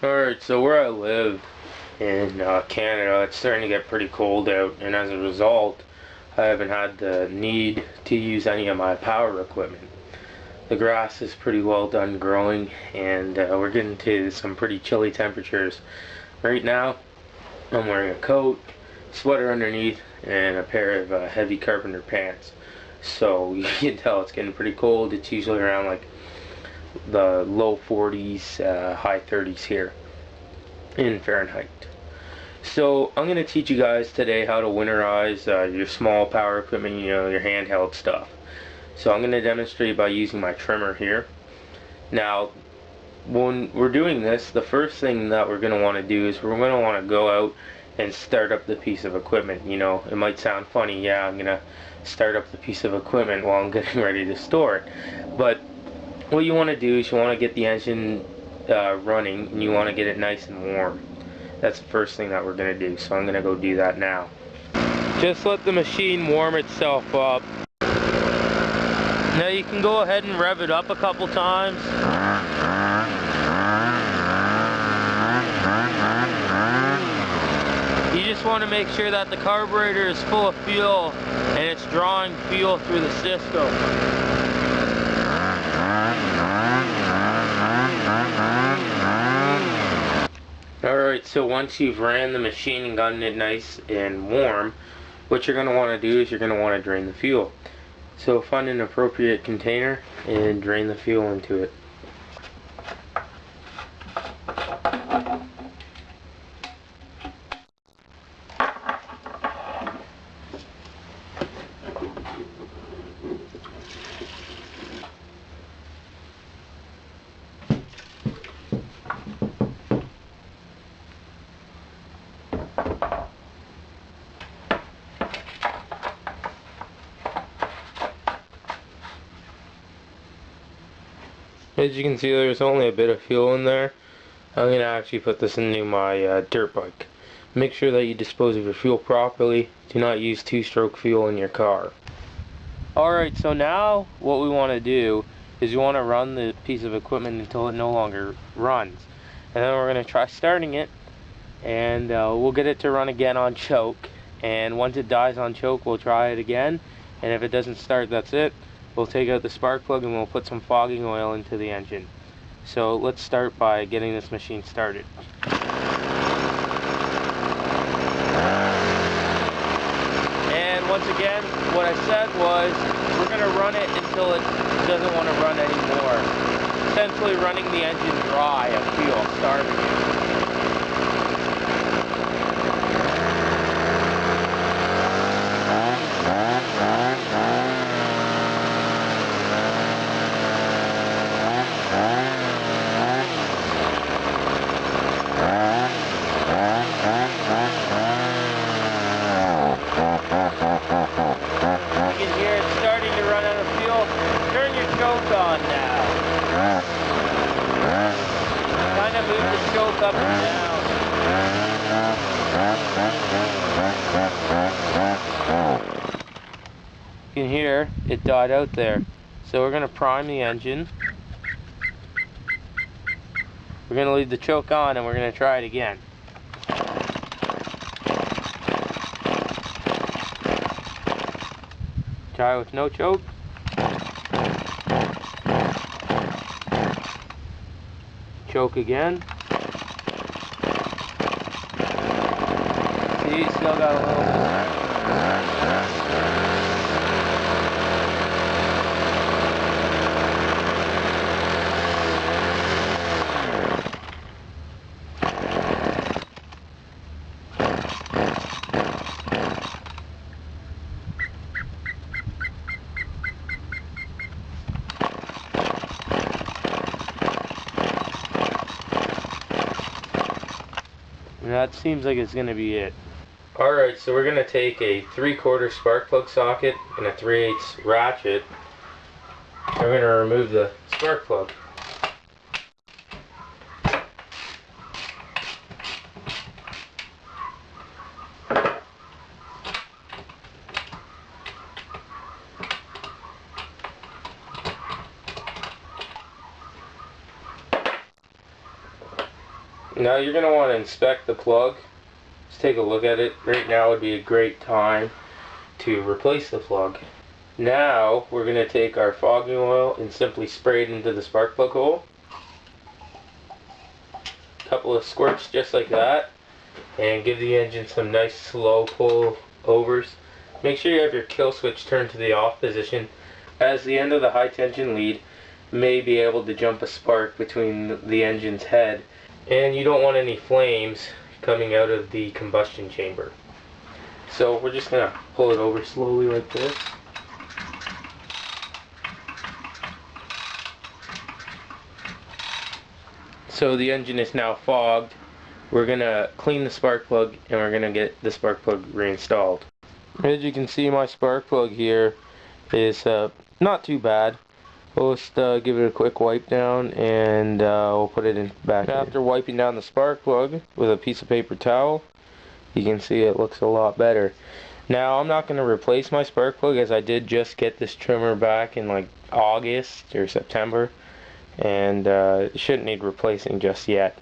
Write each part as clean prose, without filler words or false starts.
Alright, so where I live in Canada, it's starting to get pretty cold out, and as a result, I haven't had the need to use any of my power equipment. The grass is pretty well done growing, and we're getting to some pretty chilly temperatures. Right now, I'm wearing a coat, sweater underneath, and a pair of heavy carpenter pants. So you can tell it's getting pretty cold. It's usually around like the low 40s, high 30s here in Fahrenheit. So I'm going to teach you guys today how to winterize your small power equipment, your handheld stuff. So I'm going to demonstrate by using my trimmer here. Now, when we're doing this, the first thing that we're going to want to do is we're going to want to go out and start up the piece of equipment. It might sound funny, yeah, I'm going to start up the piece of equipment while I'm getting ready to store it. But what you want to do is you want to get the engine running, and you want to get it nice and warm. That's the first thing that we're going to do, so I'm going to go do that now. Just let the machine warm itself up. Now you can go ahead and rev it up a couple times. You just want to make sure that the carburetor is full of fuel and it's drawing fuel through the system. Alright, so once you've ran the machine and gotten it nice and warm, what you're going to want to do is you're going to want to drain the fuel. So find an appropriate container and drain the fuel into it. As you can see, there's only a bit of fuel in there. I'm going to actually put this into my dirt bike. Make sure that you dispose of your fuel properly. Do not use two-stroke fuel in your car. Alright, so now what we want to do is we want to run the piece of equipment until it no longer runs. And then we're going to try starting it, and we'll get it to run again on choke. And once it dies on choke, we'll try it again. And if it doesn't start, that's it. We'll take out the spark plug and we'll put some fogging oil into the engine. So let's start by getting this machine started. And once again, what I said was we're going to run it until it doesn't want to run anymore. Essentially running the engine dry of fuel, starving it. On now. Kind of move the choke up and down. You can hear it died out there. So we're going to prime the engine. We're going to leave the choke on and we're going to try it again. Try with no choke. Choke again. See, still got a little bit. And that seems like it's going to be it. Alright, so we're going to take a 3/4 spark plug socket and a 3/8 ratchet. We're going to remove the spark plug. Now you're going to want to inspect the plug. Let's take a look at it. Right now would be a great time to replace the plug. Now we're going to take our fogging oil and simply spray it into the spark plug hole. A couple of squirts just like that, and give the engine some nice slow pull overs. Make sure you have your kill switch turned to the off position, as the end of the high tension lead may be able to jump a spark between the engine's head, and you don't want any flames coming out of the combustion chamber. So we're just going to pull it over slowly like this. So the engine is now fogged. We're going to clean the spark plug and we're going to get the spark plug reinstalled. As you can see, my spark plug here is not too bad. We'll just give it a quick wipe down and we'll put it in back. After wiping down the spark plug with a piece of paper towel, you can see it looks a lot better. Now I'm not going to replace my spark plug, as I did just get this trimmer back in like August or September, and it shouldn't need replacing just yet.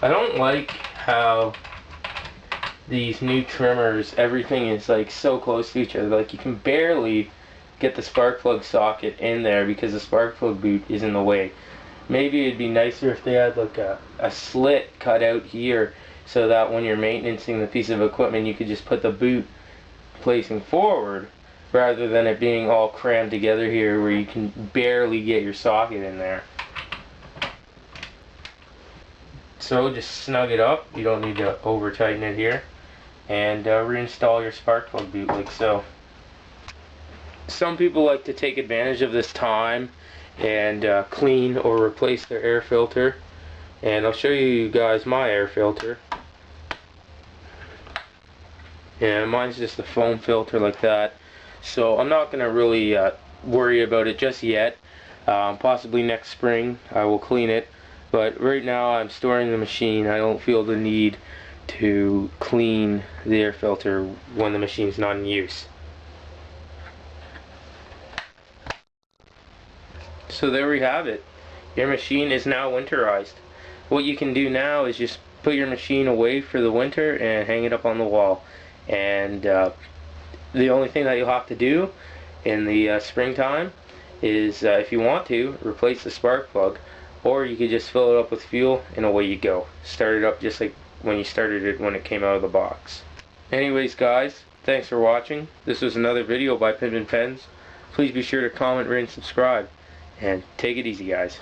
I don't like how these new trimmers, everything is like so close to each other. Like you can barely get the spark plug socket in there because the spark plug boot is in the way. Maybe it'd be nicer if they had like a slit cut out here, so that when you're maintaining the piece of equipment you could just put the boot placing forward, rather than it being all crammed together here where you can barely get your socket in there. So just snug it up, you don't need to over tighten it here, and reinstall your spark plug boot like so. Some people like to take advantage of this time and clean or replace their air filter, and I'll show you guys my air filter. And mine's just a foam filter like that, so I'm not going to really worry about it just yet. Possibly next spring I will clean it, but right now I'm storing the machine. I don't feel the need to clean the air filter when the machine's not in use. So there we have it. Your machine is now winterized. What you can do now is just put your machine away for the winter and hang it up on the wall. And the only thing that you'll have to do in the springtime is, if you want to, replace the spark plug, or you could just fill it up with fuel and away you go. Start it up just like when you started it when it came out of the box. Anyways guys, thanks for watching. This was another video by Pimpin' Pens. Please be sure to comment, rate, and subscribe. And take it easy guys.